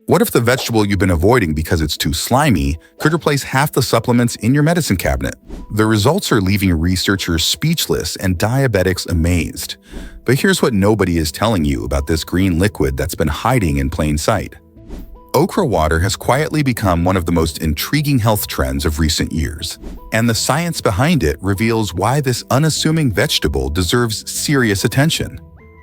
What if the vegetable you've been avoiding because it's too slimy could replace half the supplements in your medicine cabinet? The results are leaving researchers speechless and diabetics amazed. But here's what nobody is telling you about this green liquid that's been hiding in plain sight. Okra water has quietly become one of the most intriguing health trends of recent years, and the science behind it reveals why this unassuming vegetable deserves serious attention.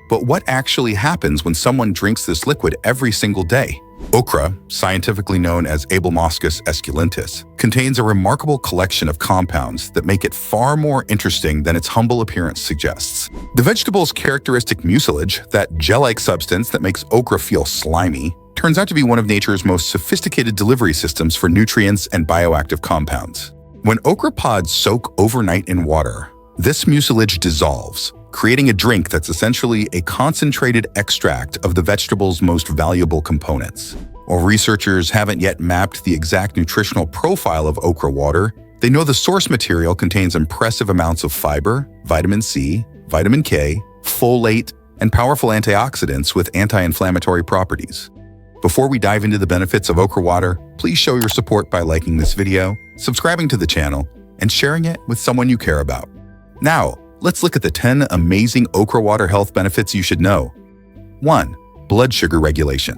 But what actually happens when someone drinks this liquid every single day? Okra, scientifically known as Abelmoschus esculentus, contains a remarkable collection of compounds that make it far more interesting than its humble appearance suggests. The vegetable's characteristic mucilage, that gel-like substance that makes okra feel slimy, turns out to be one of nature's most sophisticated delivery systems for nutrients and bioactive compounds. When okra pods soak overnight in water, this mucilage dissolves, creating a drink that's essentially a concentrated extract of the vegetable's most valuable components. While researchers haven't yet mapped the exact nutritional profile of okra water, they know the source material contains impressive amounts of fiber, vitamin C, vitamin K, folate, and powerful antioxidants with anti-inflammatory properties. Before we dive into the benefits of okra water, please show your support by liking this video, subscribing to the channel, and sharing it with someone you care about. Now, let's look at the 10 amazing okra water health benefits you should know. 1. Blood sugar regulation.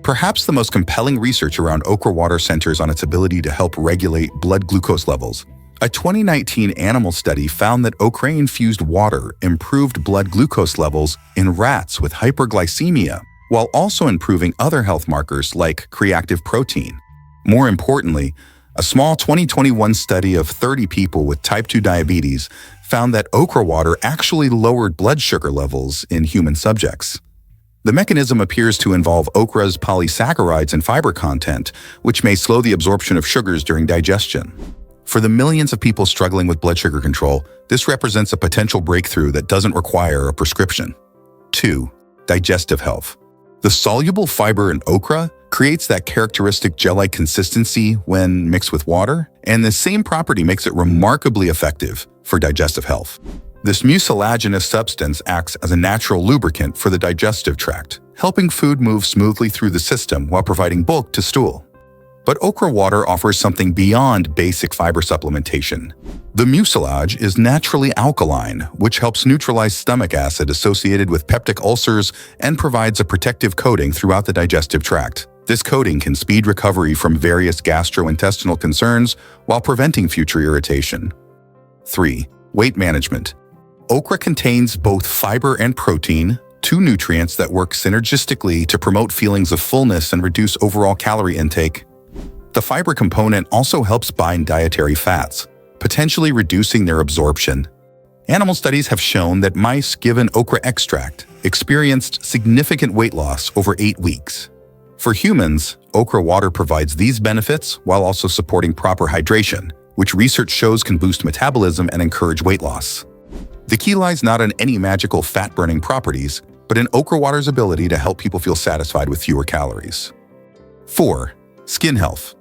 Perhaps the most compelling research around okra water centers on its ability to help regulate blood glucose levels. A 2019 animal study found that okra-infused water improved blood glucose levels in rats with hyperglycemia, while also improving other health markers like creatine protein. More importantly, a small 2021 study of 30 people with type 2 diabetes found that okra water actually lowered blood sugar levels in human subjects. The mechanism appears to involve okra's polysaccharides and fiber content, which may slow the absorption of sugars during digestion. For the millions of people struggling with blood sugar control, this represents a potential breakthrough that doesn't require a prescription. 2. Digestive health. The soluble fiber in okra creates that characteristic gel-like consistency when mixed with water, and the same property makes it remarkably effective for digestive health. This mucilaginous substance acts as a natural lubricant for the digestive tract, helping food move smoothly through the system while providing bulk to stool. But okra water offers something beyond basic fiber supplementation. The mucilage is naturally alkaline, which helps neutralize stomach acid associated with peptic ulcers and provides a protective coating throughout the digestive tract. This coating can speed recovery from various gastrointestinal concerns while preventing future irritation. 3. Weight management. Okra contains both fiber and protein, two nutrients that work synergistically to promote feelings of fullness and reduce overall calorie intake. The fiber component also helps bind dietary fats, potentially reducing their absorption. Animal studies have shown that mice given okra extract experienced significant weight loss over 8 weeks. For humans, okra water provides these benefits while also supporting proper hydration, which research shows can boost metabolism and encourage weight loss. The key lies not in any magical fat-burning properties, but in okra water's ability to help people feel satisfied with fewer calories. 4. Skin health.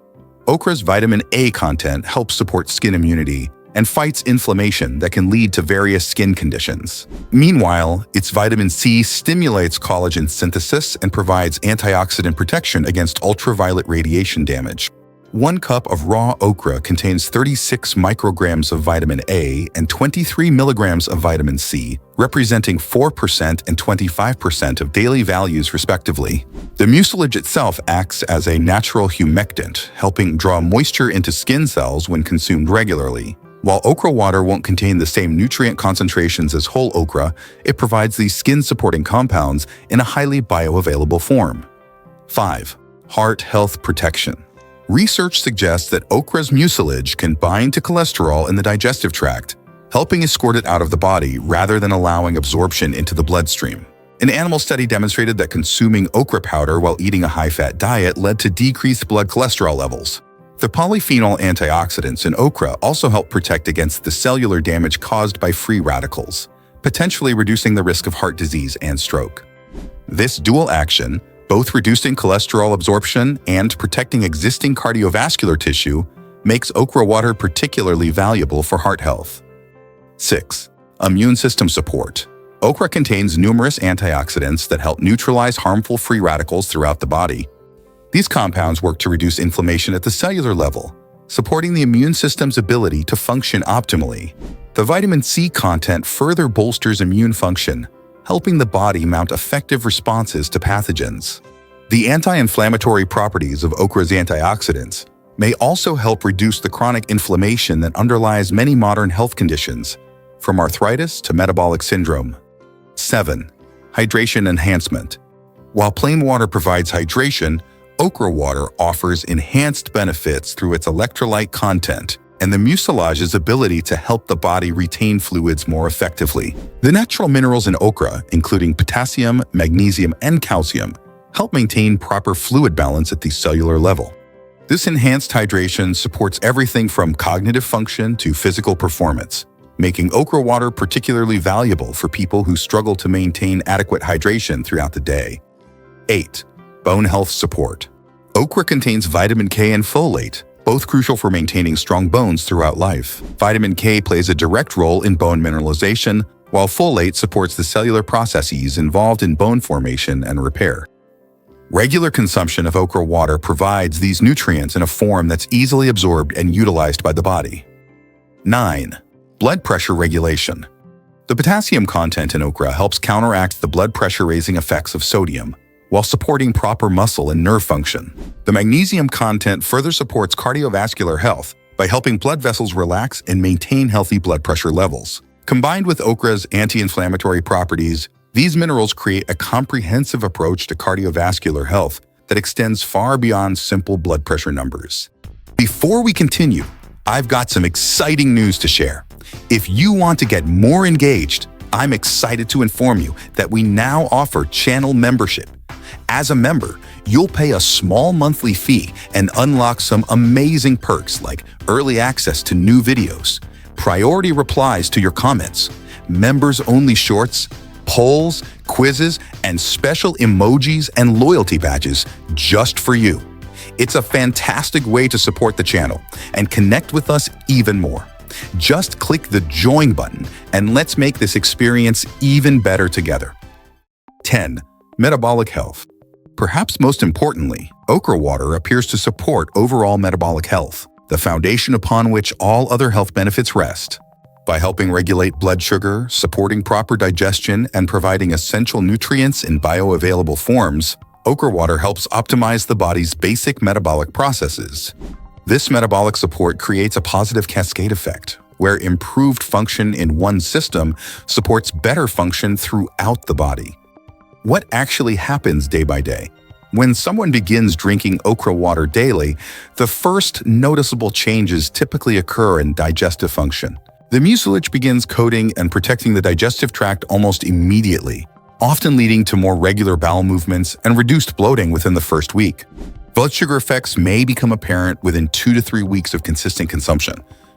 Okra's vitamin A content helps support skin immunity and fights inflammation that can lead to various skin conditions. Meanwhile, its vitamin C stimulates collagen synthesis and provides antioxidant protection against ultraviolet radiation damage. 1 cup of raw okra contains 36 micrograms of vitamin A and 23 milligrams of vitamin C, representing 4% and 25% of daily values respectively. The mucilage itself acts as a natural humectant, helping draw moisture into skin cells when consumed regularly. While okra water won't contain the same nutrient concentrations as whole okra, it provides these skin-supporting compounds in a highly bioavailable form. 5. Heart health protection. Research suggests that okra's mucilage can bind to cholesterol in the digestive tract, helping escort it out of the body rather than allowing absorption into the bloodstream. An animal study demonstrated that consuming okra powder while eating a high-fat diet led to decreased blood cholesterol levels. The polyphenol antioxidants in okra also help protect against the cellular damage caused by free radicals, potentially reducing the risk of heart disease and stroke. This dual action, both reducing cholesterol absorption and protecting existing cardiovascular tissue, makes okra water particularly valuable for heart health. 6. Immune system support. Okra contains numerous antioxidants that help neutralize harmful free radicals throughout the body. These compounds work to reduce inflammation at the cellular level, supporting the immune system's ability to function optimally. The vitamin C content further bolsters immune function, helping the body mount effective responses to pathogens. The anti-inflammatory properties of okra's antioxidants may also help reduce the chronic inflammation that underlies many modern health conditions, from arthritis to metabolic syndrome. 7. Hydration enhancement. While plain water provides hydration, okra water offers enhanced benefits through its electrolyte content and the mucilage's ability to help the body retain fluids more effectively. The natural minerals in okra, including potassium, magnesium, and calcium, help maintain proper fluid balance at the cellular level. This enhanced hydration supports everything from cognitive function to physical performance, making okra water particularly valuable for people who struggle to maintain adequate hydration throughout the day. 8. Bone health support. Okra contains vitamin K and folate, both crucial for maintaining strong bones throughout life. Vitamin K plays a direct role in bone mineralization, while folate supports the cellular processes involved in bone formation and repair. Regular consumption of okra water provides these nutrients in a form that's easily absorbed and utilized by the body. 9. Blood pressure regulation. The potassium content in okra helps counteract the blood pressure-raising effects of sodium, while supporting proper muscle and nerve function. The magnesium content further supports cardiovascular health by helping blood vessels relax and maintain healthy blood pressure levels. Combined with okra's anti-inflammatory properties, these minerals create a comprehensive approach to cardiovascular health that extends far beyond simple blood pressure numbers. Before we continue, I've got some exciting news to share. If you want to get more engaged, I'm excited to inform you that we now offer channel membership. As a member, you'll pay a small monthly fee and unlock some amazing perks like early access to new videos, priority replies to your comments, members-only shorts, polls, quizzes, and special emojis and loyalty badges just for you. It's a fantastic way to support the channel and connect with us even more. Just click the join button and let's make this experience even better together. 10. Metabolic health. Perhaps most importantly, okra water appears to support overall metabolic health, the foundation upon which all other health benefits rest. By helping regulate blood sugar, supporting proper digestion, and providing essential nutrients in bioavailable forms, okra water helps optimize the body's basic metabolic processes. This metabolic support creates a positive cascade effect, where improved function in one system supports better function throughout the body. What actually happens day by day? When someone begins drinking okra water daily, the first noticeable changes typically occur in digestive function. The mucilage begins coating and protecting the digestive tract almost immediately, often leading to more regular bowel movements and reduced bloating within the first week. Blood sugar effects may become apparent within 2 to 3 weeks of consistent consumption,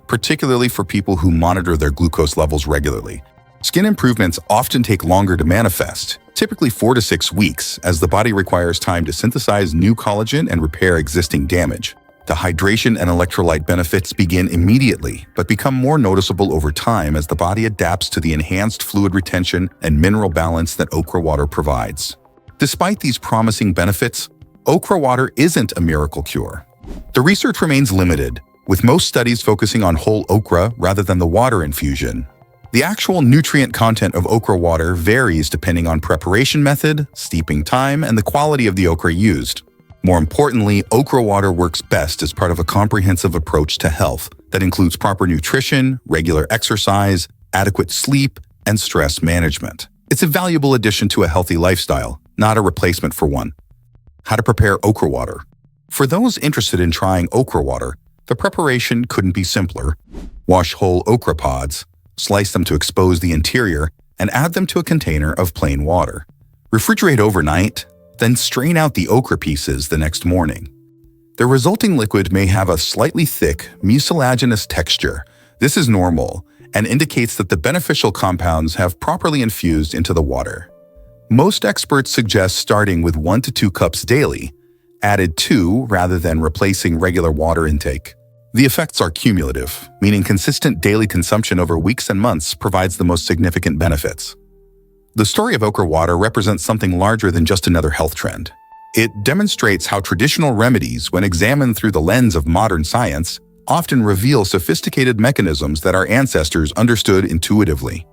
particularly for people who monitor their glucose levels regularly. Skin improvements often take longer to manifest, typically 4 to 6 weeks, as the body requires time to synthesize new collagen and repair existing damage. The hydration and electrolyte benefits begin immediately, but become more noticeable over time as the body adapts to the enhanced fluid retention and mineral balance that okra water provides. Despite these promising benefits, okra water isn't a miracle cure. The research remains limited, with most studies focusing on whole okra rather than the water infusion. The actual nutrient content of okra water varies depending on preparation method, steeping time, and the quality of the okra used. More importantly, okra water works best as part of a comprehensive approach to health that includes proper nutrition, regular exercise, adequate sleep, and stress management. It's a valuable addition to a healthy lifestyle, not a replacement for one. How to prepare okra water. For those interested in trying okra water, the preparation couldn't be simpler. Wash whole okra pods, slice them to expose the interior, and add them to a container of plain water. Refrigerate overnight, then strain out the okra pieces the next morning. The resulting liquid may have a slightly thick, mucilaginous texture. This is normal and indicates that the beneficial compounds have properly infused into the water. Most experts suggest starting with 1 to 2 cups daily, added 2 rather than replacing regular water intake. The effects are cumulative, meaning consistent daily consumption over weeks and months provides the most significant benefits. The story of okra water represents something larger than just another health trend. It demonstrates how traditional remedies, when examined through the lens of modern science, often reveal sophisticated mechanisms that our ancestors understood intuitively.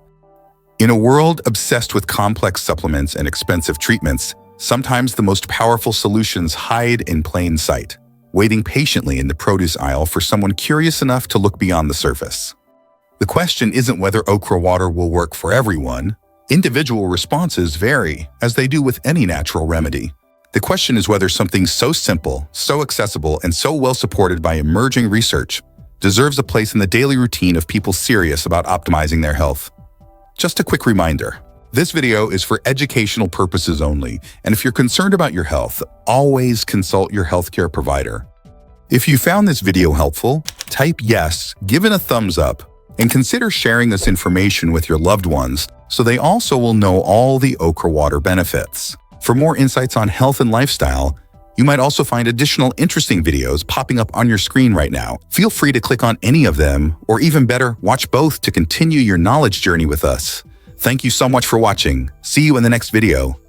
In a world obsessed with complex supplements and expensive treatments, sometimes the most powerful solutions hide in plain sight, waiting patiently in the produce aisle for someone curious enough to look beyond the surface. The question isn't whether okra water will work for everyone. Individual responses vary, as they do with any natural remedy. The question is whether something so simple, so accessible, and so well supported by emerging research deserves a place in the daily routine of people serious about optimizing their health. Just a quick reminder, this video is for educational purposes only, and if you're concerned about your health, always consult your healthcare provider. If you found this video helpful, type yes, give it a thumbs up, and consider sharing this information with your loved ones so they also will know all the okra water benefits. For more insights on health and lifestyle, you might also find additional interesting videos popping up on your screen right now. Feel free to click on any of them, or even better, watch both to continue your knowledge journey with us. Thank you so much for watching. See you in the next video.